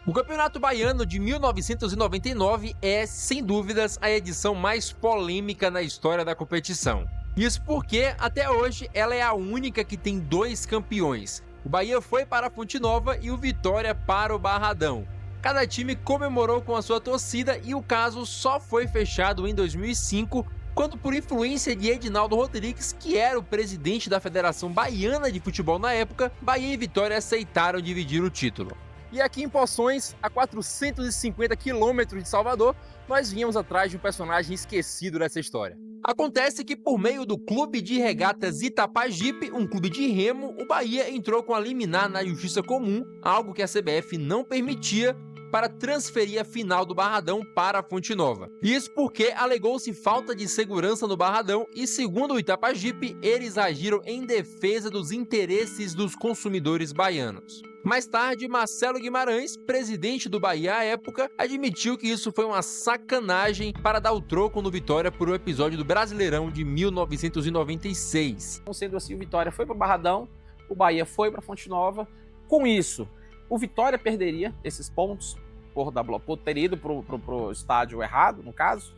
O Campeonato Baiano de 1999 é, sem dúvidas, a edição mais polêmica na história da competição. Isso porque, até hoje, ela é a única que tem 2 campeões. O Bahia foi para a Fonte Nova e o Vitória para o Barradão. Cada time comemorou com a sua torcida e o caso só foi fechado em 2005, quando, por influência de Edinaldo Rodrigues, que era o presidente da Federação Baiana de Futebol na época, Bahia e Vitória aceitaram dividir o título. E aqui em Poções, a 450 quilômetros de Salvador, nós vínhamos atrás de um personagem esquecido dessa história. Acontece que, por meio do Clube de Regatas Itapajipe, um clube de remo, o Bahia entrou com a liminar na Justiça Comum, algo que a CBF não permitia, para transferir a final do Barradão para a Fonte Nova. Isso porque alegou-se falta de segurança no Barradão e, segundo o Itapajipe, eles agiram em defesa dos interesses dos consumidores baianos. Mais tarde, Marcelo Guimarães, presidente do Bahia à época, admitiu que isso foi uma sacanagem para dar o troco no Vitória por um episódio do Brasileirão de 1996. Sendo assim, o Vitória foi para o Barradão, o Bahia foi para a Fonte Nova. Com isso, o Vitória perderia esses pontos por ter ido para o estádio errado, no caso.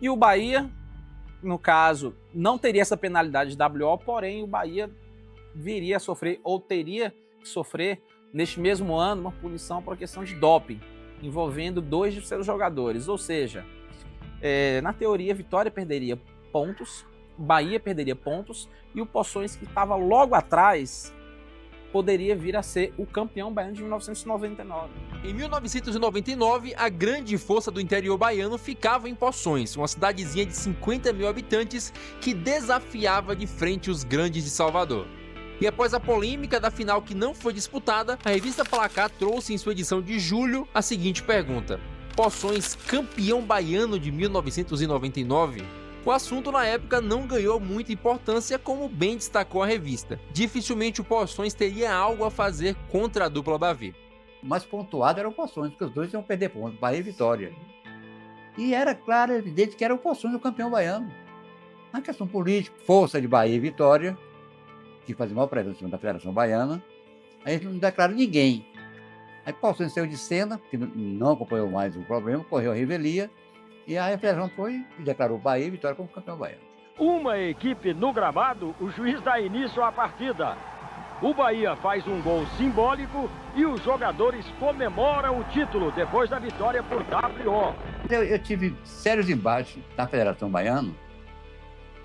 E o Bahia, no caso, não teria essa penalidade de WO, porém o Bahia viria a sofrer, ou teria que sofrer, neste mesmo ano, uma punição por questão de doping, envolvendo 2 de seus jogadores. Ou seja, na teoria, Vitória perderia pontos, Bahia perderia pontos, e o Poções, que estava logo atrás, poderia vir a ser o campeão baiano de 1999. Em 1999, a grande força do interior baiano ficava em Poções, uma cidadezinha de 50 mil habitantes que desafiava de frente os grandes de Salvador. E após a polêmica da final que não foi disputada, a revista Placar trouxe em sua edição de julho a seguinte pergunta: Poções campeão baiano de 1999? O assunto na época não ganhou muita importância, como bem destacou a revista. Dificilmente o Poções teria algo a fazer contra a dupla Bavi. O mais pontuado era o Poções, porque os dois iam perder pontos, Bahia e Vitória. E era claro, evidente que era o Poções o campeão baiano. Na questão política, força de Bahia e Vitória, que fazia uma presença da Federação Baiana, a gente não declara ninguém. Aí Poções saiu de cena, que não acompanhou mais o problema, correu a revelia, e a Federação foi e declarou Bahia e Vitória como campeão baiano. Uma equipe no gramado, o juiz dá início à partida. O Bahia faz um gol simbólico e os jogadores comemoram o título depois da vitória por WO. Eu tive sérios embates na Federação Baiana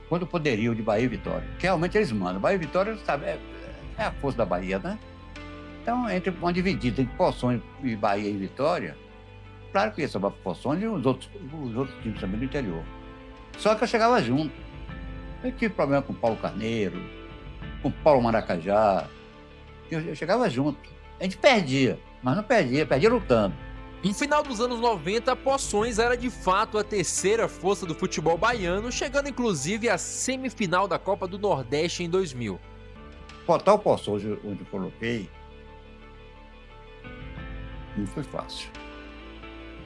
quando o poderio de Bahia e Vitória, que realmente eles mandam. Bahia e Vitória, sabe, é a força da Bahia, né? Então, entre uma dividida entre Poções e Bahia e Vitória, claro que ia sobrar para Poções e os outros times também do interior. Só que eu chegava junto. Eu tive problema com o Paulo Carneiro, com o Paulo Maracajá. Eu chegava junto. A gente perdia, mas não perdia lutando. No final dos anos 90, Poções era de fato a terceira força do futebol baiano, chegando inclusive à semifinal da Copa do Nordeste em 2000. Botar o Poções onde eu coloquei não foi fácil.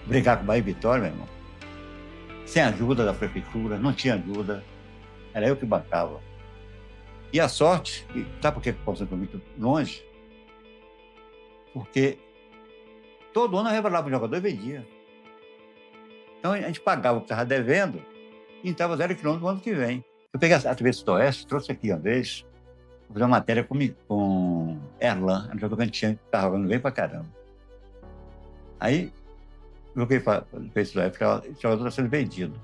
Brigar com Bahia e Vitória, meu irmão, sem ajuda da prefeitura, não tinha ajuda, era eu que bancava. E a sorte, sabe por que o Poções foi muito longe? Porque todo ano eu revelava o jogador e vendia. Então a gente pagava o que estava devendo e estava 0 km no ano que vem. Eu peguei a TV Sudoeste, trouxe aqui uma vez, vou fazer uma matéria com Erlan, um jogador que a gente estava jogando bem pra caramba. Aí joguei para o Sudoeste, porque o jogador estava sendo vendido.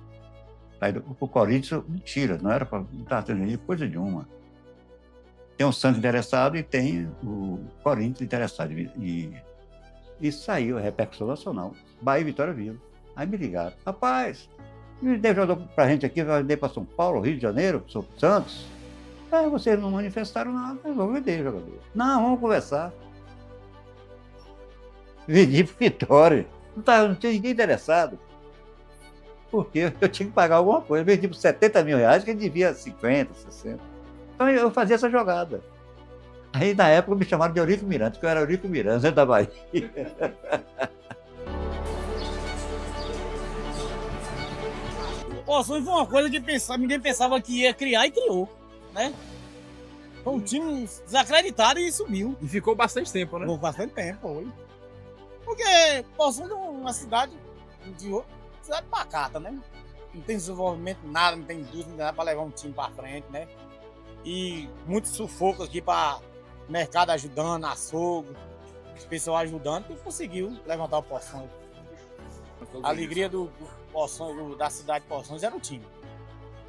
Aí o Corinthians, mentira, não estava sendo vendido coisa nenhuma. Tem o Santos interessado e tem o Corinthians interessado. E saiu a repercussão nacional. Bahia e Vitória viram. Aí me ligaram. Rapaz, me deu jogador pra gente aqui, vai vender para São Paulo, Rio de Janeiro, Santos. Vocês não manifestaram nada, eu vou vender o jogador. Não, vamos conversar. Vendi para Vitória. Não tinha ninguém interessado. Porque eu tinha que pagar alguma coisa. Eu vendi por 70 mil reais, que ele devia 50, 60. Então eu fazia essa jogada. Aí na época me chamaram de Eurico Miranda, porque eu era Eurico Miranda da Bahia. Poções foi uma coisa que ninguém pensava que ia criar e criou, né? Foi um time desacreditado e subiu. E ficou bastante tempo, né? Ficou bastante tempo, foi. Porque Poções é uma cidade cidade pacata, né? Não tem desenvolvimento, nada, não tem indústria, não tem nada para levar um time para frente, né? E muitos sufocos aqui para mercado ajudando, açougue, os pessoal ajudando, que conseguiu levantar o Poções. A alegria do Poções, da cidade de Poções era o time.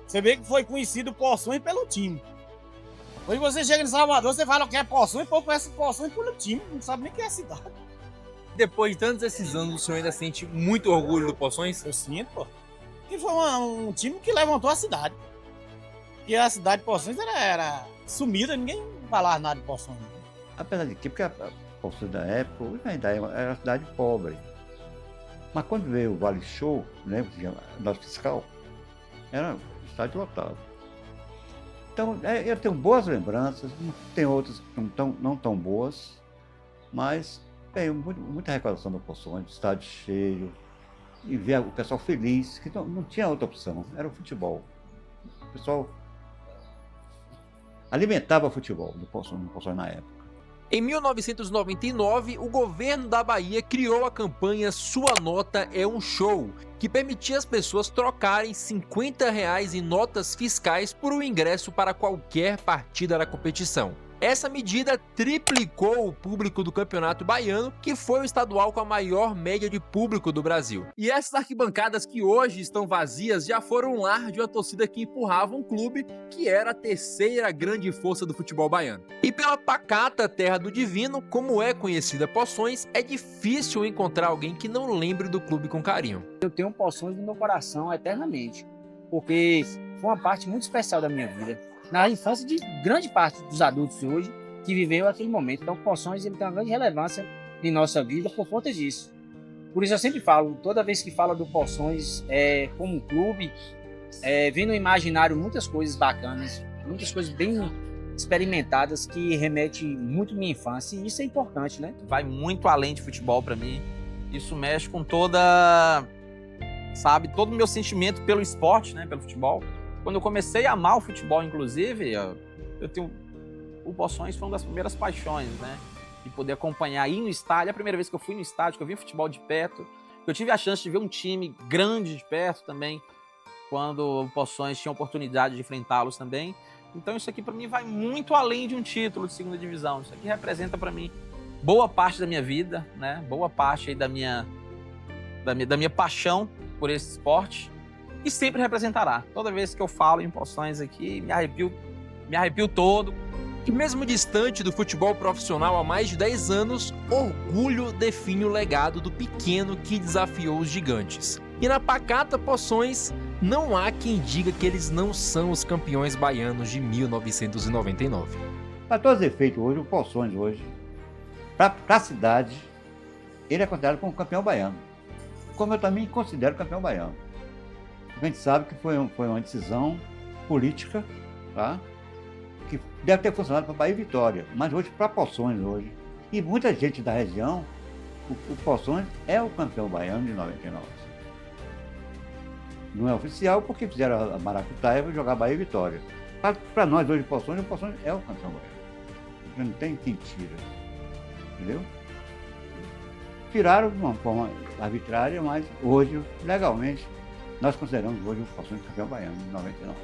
Você vê que foi conhecido Poções pelo time. Quando você chega em Salvador, você fala que é Poções, o povo conhece Poções pelo time, não sabe nem quem é a cidade. Depois de tantos esses anos, o senhor ainda sente muito orgulho do Poções? Eu sinto, pô. Que foi um time que levantou a cidade. Porque a cidade de Poções era sumida, ninguém falava nada de Poções. Apesar de que, porque a Poções da época, hoje ainda era uma cidade pobre. Mas quando veio o Vale Show, lembra que tinha nosso fiscal, era um estádio lotado. Então, eu tenho boas lembranças, tem outras que não tão boas, mas tenho muita recordação da Poções, estádio cheio, e ver o pessoal feliz, que não tinha outra opção, era o futebol. O pessoal alimentava o futebol no Poções na época. Em 1999, o governo da Bahia criou a campanha Sua Nota é um Show, que permitia as pessoas trocarem R$50 em notas fiscais por um ingresso para qualquer partida da competição. Essa medida triplicou o público do Campeonato Baiano, que foi o estadual com a maior média de público do Brasil. E essas arquibancadas que hoje estão vazias já foram um lar de uma torcida que empurrava um clube que era a terceira grande força do futebol baiano. E pela pacata terra do divino, como é conhecida Poções, é difícil encontrar alguém que não lembre do clube com carinho. Eu tenho Poções no meu coração eternamente, porque foi uma parte muito especial da minha vida. Na infância de grande parte dos adultos de hoje que viveu aquele momento. Então, Poções ele tem uma grande relevância em nossa vida por conta disso. Por isso eu sempre falo, toda vez que falo do Poções como um clube, vem no imaginário muitas coisas bacanas, muitas coisas bem experimentadas que remetem muito à minha infância, e isso é importante, né? Vai muito além de futebol para mim. Isso mexe com todo o meu sentimento pelo esporte, né, pelo futebol. Quando eu comecei a amar o futebol, inclusive, o Poções foi uma das primeiras paixões, né? De poder acompanhar, ir no estádio. A primeira vez que eu fui no estádio, que eu vi futebol de perto, eu tive a chance de ver um time grande de perto também, quando o Poções tinha a oportunidade de enfrentá-los também. Então isso aqui para mim vai muito além de um título de segunda divisão. Isso aqui representa para mim boa parte da minha vida, né? Boa parte aí da minha paixão por esse esporte. E sempre representará. Toda vez que eu falo em Poções aqui, me arrepio todo. Que mesmo distante do futebol profissional há mais de 10 anos, orgulho define o legado do pequeno que desafiou os gigantes. E na pacata Poções, não há quem diga que eles não são os campeões baianos de 1999. Para todos os efeitos, hoje, o Poções, para a cidade, ele é considerado como campeão baiano. Como eu também considero campeão baiano. A gente sabe que foi uma decisão política, tá? Que deve ter funcionado para Bahia e Vitória, mas hoje para Poções hoje. E muita gente da região, o Poções é o campeão baiano de 99. Não é oficial porque fizeram a maracutaia para jogar Bahia e Vitória. Para nós hoje, o Poções é o campeão baiano. Não tem quem tira. Entendeu? Tiraram de uma forma arbitrária, mas hoje, legalmente, nós consideramos hoje o Poções campeão baiano de 99.